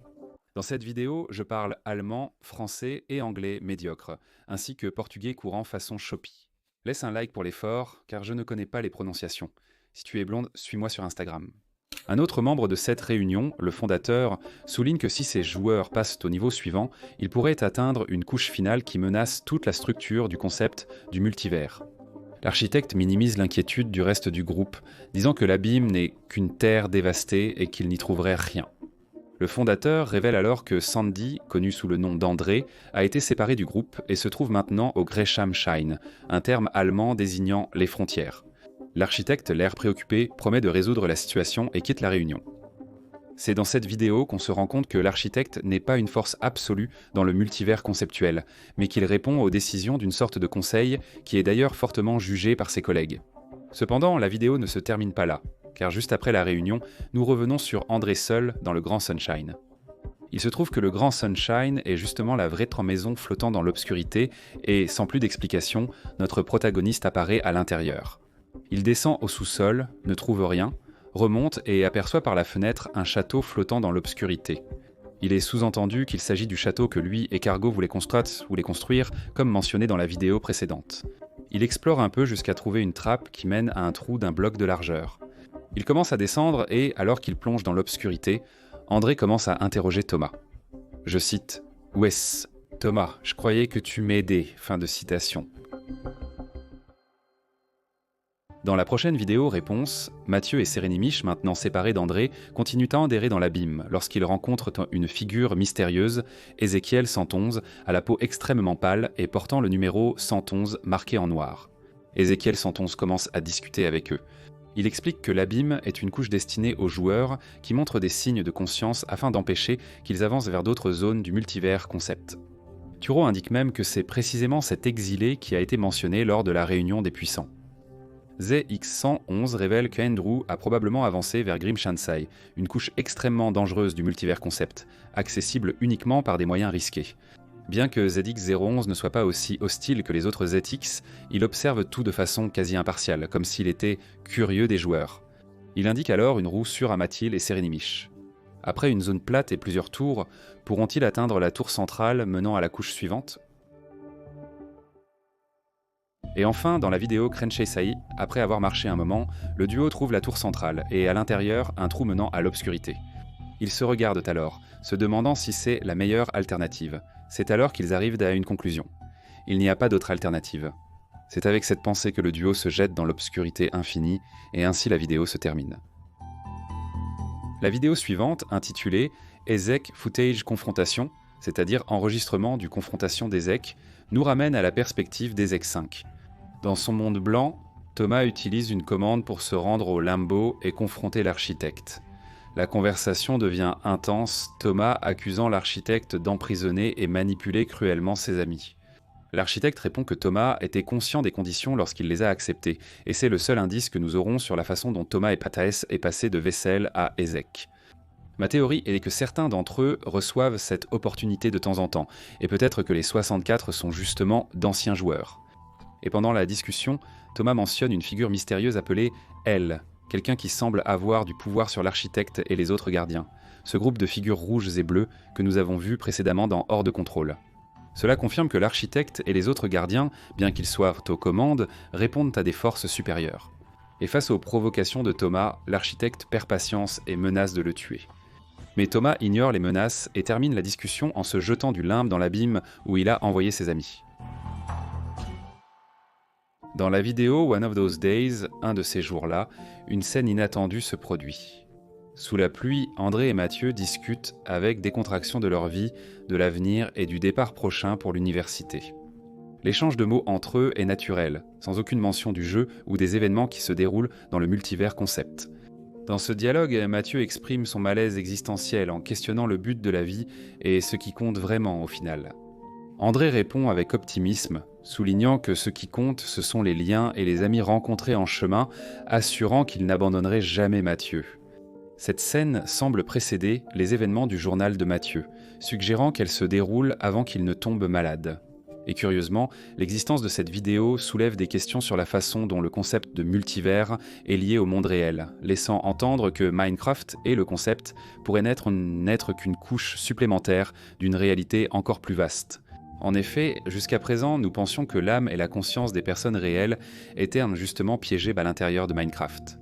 Dans cette vidéo, je parle allemand, français et anglais médiocre, ainsi que portugais courant façon Shopee. Laisse un like pour l'effort, car je ne connais pas les prononciations. Si tu es blonde, suis-moi sur Instagram. Un autre membre de cette réunion, le fondateur, souligne que si ces joueurs passent au niveau suivant, ils pourraient atteindre une couche finale qui menace toute la structure du concept du multivers. L'architecte minimise l'inquiétude du reste du groupe, disant que l'abîme n'est qu'une terre dévastée et qu'il n'y trouverait rien. Le fondateur révèle alors que Sandy, connu sous le nom d'André, a été séparé du groupe et se trouve maintenant au Greshamshain, un terme allemand désignant les frontières. L'architecte, l'air préoccupé, promet de résoudre la situation et quitte la réunion. C'est dans cette vidéo qu'on se rend compte que l'architecte n'est pas une force absolue dans le multivers conceptuel, mais qu'il répond aux décisions d'une sorte de conseil qui est d'ailleurs fortement jugé par ses collègues. Cependant, la vidéo ne se termine pas là, car juste après la réunion, nous revenons sur André seul dans le Grand Sunshine. Il se trouve que le Grand Sunshine est justement la vraie maison flottant dans l'obscurité et, sans plus d'explication, notre protagoniste apparaît à l'intérieur. Il descend au sous-sol, ne trouve rien, remonte et aperçoit par la fenêtre un château flottant dans l'obscurité. Il est sous-entendu qu'il s'agit du château que lui et Cargo voulaient construire, comme mentionné dans la vidéo précédente. Il explore un peu jusqu'à trouver une trappe qui mène à un trou d'un bloc de largeur. Il commence à descendre et, alors qu'il plonge dans l'obscurité, André commence à interroger Thomas. Je cite « Wes, Thomas, je croyais que tu m'aidais. » Fin de citation. Dans la prochaine vidéo réponse, Mathieu et Sérénimiche, maintenant séparés d'André, continuent à errer dans l'abîme lorsqu'ils rencontrent une figure mystérieuse, Ézéchiel 111, à la peau extrêmement pâle et portant le numéro 111 marqué en noir. Ézéchiel 111 commence à discuter avec eux. Il explique que l'abîme est une couche destinée aux joueurs qui montrent des signes de conscience afin d'empêcher qu'ils avancent vers d'autres zones du multivers concept. Turo indique même que c'est précisément cet exilé qui a été mentionné lors de la réunion des puissants. ZX111 révèle qu'Andrew a probablement avancé vers Grimshansai, une couche extrêmement dangereuse du multivers concept, accessible uniquement par des moyens risqués. Bien que ZX011 ne soit pas aussi hostile que les autres ZX, il observe tout de façon quasi impartiale, comme s'il était curieux des joueurs. Il indique alors une roue sur Amatil et Sérénimiche. Après une zone plate et plusieurs tours, pourront-ils atteindre la tour centrale menant à la couche suivante ? Et enfin, dans la vidéo Krenchesai, après avoir marché un moment, le duo trouve la tour centrale et à l'intérieur un trou menant à l'obscurité. Ils se regardent alors, se demandant si c'est la meilleure alternative. C'est alors qu'ils arrivent à une conclusion. Il n'y a pas d'autre alternative. C'est avec cette pensée que le duo se jette dans l'obscurité infinie et ainsi la vidéo se termine. La vidéo suivante, intitulée « Ezek Footage Confrontation », c'est-à-dire enregistrement du confrontation d'Ezek, nous ramène à la perspective d'Ezek 5. Dans son monde blanc, Thomas utilise une commande pour se rendre au Limbo et confronter l'architecte. La conversation devient intense, Thomas accusant l'architecte d'emprisonner et manipuler cruellement ses amis. L'architecte répond que Thomas était conscient des conditions lorsqu'il les a acceptées, et c'est le seul indice que nous aurons sur la façon dont Thomas et Pataes est passé de Vessel à Ezek. Ma théorie est que certains d'entre eux reçoivent cette opportunité de temps en temps, et peut-être que les 64 sont justement d'anciens joueurs. Et pendant la discussion, Thomas mentionne une figure mystérieuse appelée L, quelqu'un qui semble avoir du pouvoir sur l'architecte et les autres gardiens, ce groupe de figures rouges et bleues que nous avons vu précédemment dans Hors de contrôle. Cela confirme que l'architecte et les autres gardiens, bien qu'ils soient aux commandes, répondent à des forces supérieures. Et face aux provocations de Thomas, l'architecte perd patience et menace de le tuer. Mais Thomas ignore les menaces et termine la discussion en se jetant du limbe dans l'abîme où il a envoyé ses amis. Dans la vidéo One of Those Days, un de ces jours-là, une scène inattendue se produit. Sous la pluie, André et Mathieu discutent avec décontraction de leur vie, de l'avenir et du départ prochain pour l'université. L'échange de mots entre eux est naturel, sans aucune mention du jeu ou des événements qui se déroulent dans le multivers concept. Dans ce dialogue, Mathieu exprime son malaise existentiel en questionnant le but de la vie et ce qui compte vraiment au final. André répond avec optimisme, soulignant que ce qui compte, ce sont les liens et les amis rencontrés en chemin, assurant qu'il n'abandonnerait jamais Mathieu. Cette scène semble précéder les événements du journal de Mathieu, suggérant qu'elle se déroule avant qu'il ne tombe malade. Et curieusement, l'existence de cette vidéo soulève des questions sur la façon dont le concept de multivers est lié au monde réel, laissant entendre que Minecraft et le concept pourraient n'être qu'une couche supplémentaire d'une réalité encore plus vaste. En effet, jusqu'à présent, nous pensions que l'âme et la conscience des personnes réelles étaient injustement piégées à l'intérieur de Minecraft.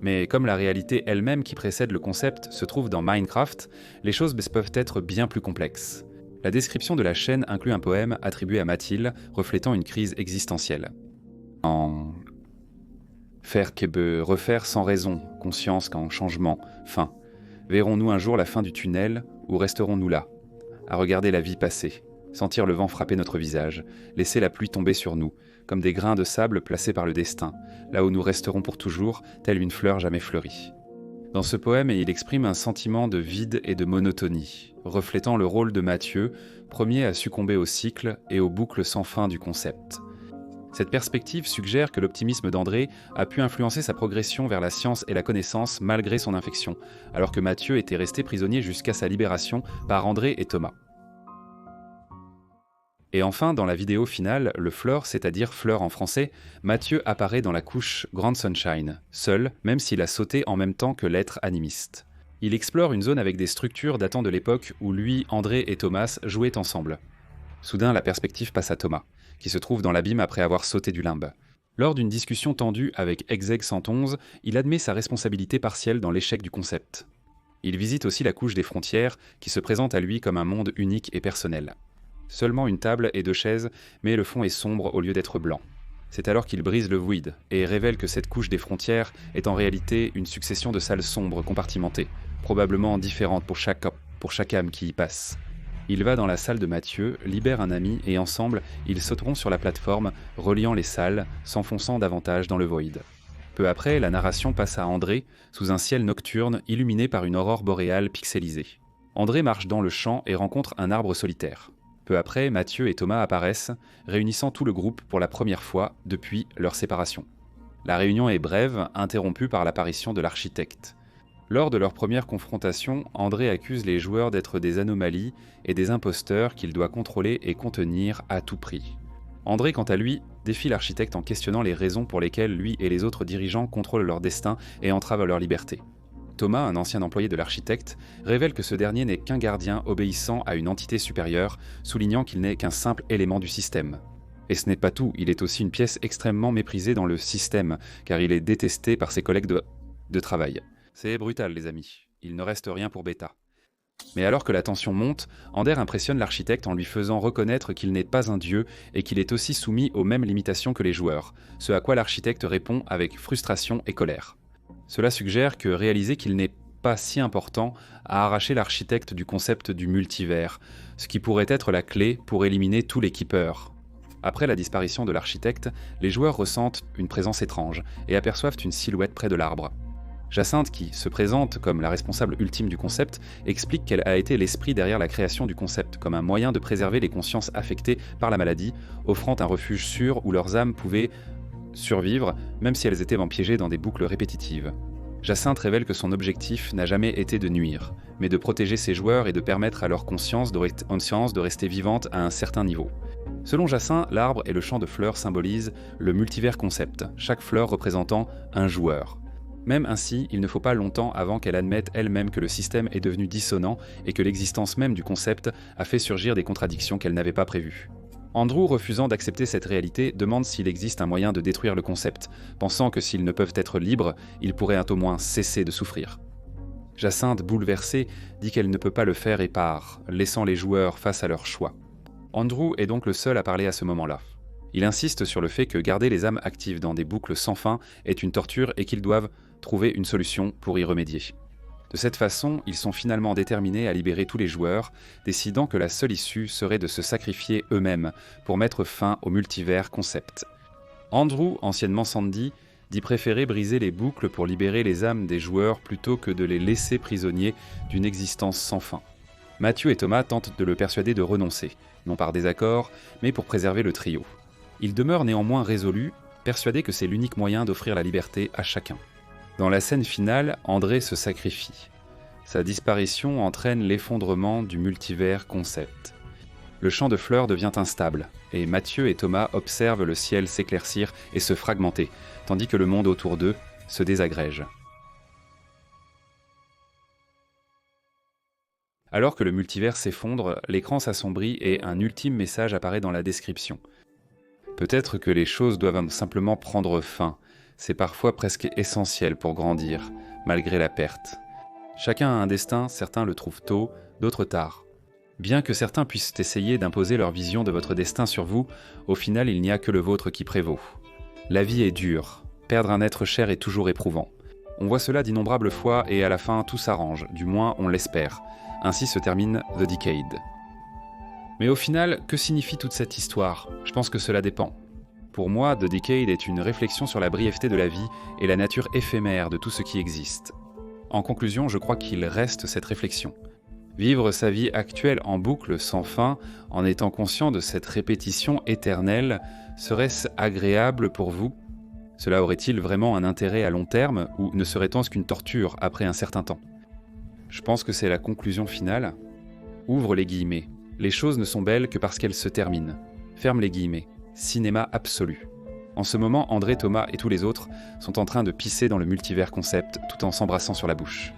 Mais comme la réalité elle-même qui précède le concept se trouve dans Minecraft, les choses peuvent être bien plus complexes. La description de la chaîne inclut un poème attribué à Mathilde, reflétant une crise existentielle. En faire qu'ebe, refaire sans raison, conscience qu'en changement, fin. Verrons-nous un jour la fin du tunnel, ou resterons-nous là, à regarder la vie passer, sentir le vent frapper notre visage, laisser la pluie tomber sur nous, comme des grains de sable placés par le destin, là où nous resterons pour toujours, telle une fleur jamais fleurie. Dans ce poème, il exprime un sentiment de vide et de monotonie, reflétant le rôle de Mathieu, premier à succomber au cycle et aux boucles sans fin du concept. Cette perspective suggère que l'optimisme d'André a pu influencer sa progression vers la science et la connaissance malgré son infection, alors que Mathieu était resté prisonnier jusqu'à sa libération par André et Thomas. Et enfin, dans la vidéo finale, le Fleur, c'est-à-dire fleur en français, Mathieu apparaît dans la couche Grand Sunshine, seul, même s'il a sauté en même temps que l'être animiste. Il explore une zone avec des structures datant de l'époque où lui, André et Thomas jouaient ensemble. Soudain, la perspective passe à Thomas, qui se trouve dans l'abîme après avoir sauté du limbe. Lors d'une discussion tendue avec Exeg 111, il admet sa responsabilité partielle dans l'échec du concept. Il visite aussi la couche des frontières, qui se présente à lui comme un monde unique et personnel. Seulement une table et 2 chaises, mais le fond est sombre au lieu d'être blanc. C'est alors qu'il brise le void et révèle que cette couche des frontières est en réalité une succession de salles sombres compartimentées, probablement différentes pour chaque âme qui y passe. Il va dans la salle de Mathieu, libère un ami et ensemble, ils sauteront sur la plateforme, reliant les salles, s'enfonçant davantage dans le void. Peu après, la narration passe à André, sous un ciel nocturne illuminé par une aurore boréale pixelisée. André marche dans le champ et rencontre un arbre solitaire. Peu après, Mathieu et Thomas apparaissent, réunissant tout le groupe pour la première fois depuis leur séparation. La réunion est brève, interrompue par l'apparition de l'architecte. Lors de leur première confrontation, André accuse les joueurs d'être des anomalies et des imposteurs qu'il doit contrôler et contenir à tout prix. André, quant à lui, défie l'architecte en questionnant les raisons pour lesquelles lui et les autres dirigeants contrôlent leur destin et entravent leur liberté. Thomas, un ancien employé de l'architecte, révèle que ce dernier n'est qu'un gardien obéissant à une entité supérieure, soulignant qu'il n'est qu'un simple élément du système. Et ce n'est pas tout, il est aussi une pièce extrêmement méprisée dans le système, car il est détesté par ses collègues de travail. C'est brutal, les amis. Il ne reste rien pour Beta. Mais alors que la tension monte, Ander impressionne l'architecte en lui faisant reconnaître qu'il n'est pas un dieu et qu'il est aussi soumis aux mêmes limitations que les joueurs, ce à quoi l'architecte répond avec frustration et colère. Cela suggère que réaliser qu'il n'est pas si important a arraché l'architecte du concept du multivers, ce qui pourrait être la clé pour éliminer tous les keepers. Après la disparition de l'architecte, les joueurs ressentent une présence étrange et aperçoivent une silhouette près de l'arbre. Jacinthe, qui se présente comme la responsable ultime du concept, explique qu'elle a été l'esprit derrière la création du concept, comme un moyen de préserver les consciences affectées par la maladie, offrant un refuge sûr où leurs âmes pouvaient survivre, même si elles étaient piégées dans des boucles répétitives. Jacinthe révèle que son objectif n'a jamais été de nuire, mais de protéger ses joueurs et de permettre à leur conscience de rester vivante à un certain niveau. Selon Jacinthe, l'arbre et le champ de fleurs symbolisent le multivers concept, chaque fleur représentant un joueur. Même ainsi, il ne faut pas longtemps avant qu'elle admette elle-même que le système est devenu dissonant et que l'existence même du concept a fait surgir des contradictions qu'elle n'avait pas prévues. Andrew, refusant d'accepter cette réalité, demande s'il existe un moyen de détruire le concept, pensant que s'ils ne peuvent être libres, ils pourraient au moins cesser de souffrir. Jacinthe, bouleversée, dit qu'elle ne peut pas le faire et part, laissant les joueurs face à leur choix. Andrew est donc le seul à parler à ce moment-là. Il insiste sur le fait que garder les âmes actives dans des boucles sans fin est une torture et qu'ils doivent trouver une solution pour y remédier. De cette façon, ils sont finalement déterminés à libérer tous les joueurs, décidant que la seule issue serait de se sacrifier eux-mêmes pour mettre fin au multivers concept. Andrew, anciennement Sandy, dit préférer briser les boucles pour libérer les âmes des joueurs plutôt que de les laisser prisonniers d'une existence sans fin. Mathieu et Thomas tentent de le persuader de renoncer, non par désaccord, mais pour préserver le trio. Il demeure néanmoins résolu, persuadé que c'est l'unique moyen d'offrir la liberté à chacun. Dans la scène finale, André se sacrifie. Sa disparition entraîne l'effondrement du multivers concept. Le champ de fleurs devient instable, et Mathieu et Thomas observent le ciel s'éclaircir et se fragmenter, tandis que le monde autour d'eux se désagrège. Alors que le multivers s'effondre, l'écran s'assombrit et un ultime message apparaît dans la description. Peut-être que les choses doivent simplement prendre fin, c'est parfois presque essentiel pour grandir, malgré la perte. Chacun a un destin, certains le trouvent tôt, d'autres tard. Bien que certains puissent essayer d'imposer leur vision de votre destin sur vous, au final il n'y a que le vôtre qui prévaut. La vie est dure, perdre un être cher est toujours éprouvant. On voit cela d'innombrables fois et à la fin tout s'arrange, du moins on l'espère. Ainsi se termine The Decade. Mais au final, que signifie toute cette histoire ? Je pense que cela dépend. Pour moi, The Decade est une réflexion sur la brièveté de la vie et la nature éphémère de tout ce qui existe. En conclusion, je crois qu'il reste cette réflexion. Vivre sa vie actuelle en boucle sans fin, en étant conscient de cette répétition éternelle, serait-ce agréable pour vous ? Cela aurait-il vraiment un intérêt à long terme, ou ne serait-on qu'une torture après un certain temps ? Je pense que c'est la conclusion finale. Ouvre les guillemets. Les choses ne sont belles que parce qu'elles se terminent. Ferme les guillemets. Cinéma absolu. En ce moment, André, Thomas et tous les autres sont en train de pisser dans le multivers concept tout en s'embrassant sur la bouche.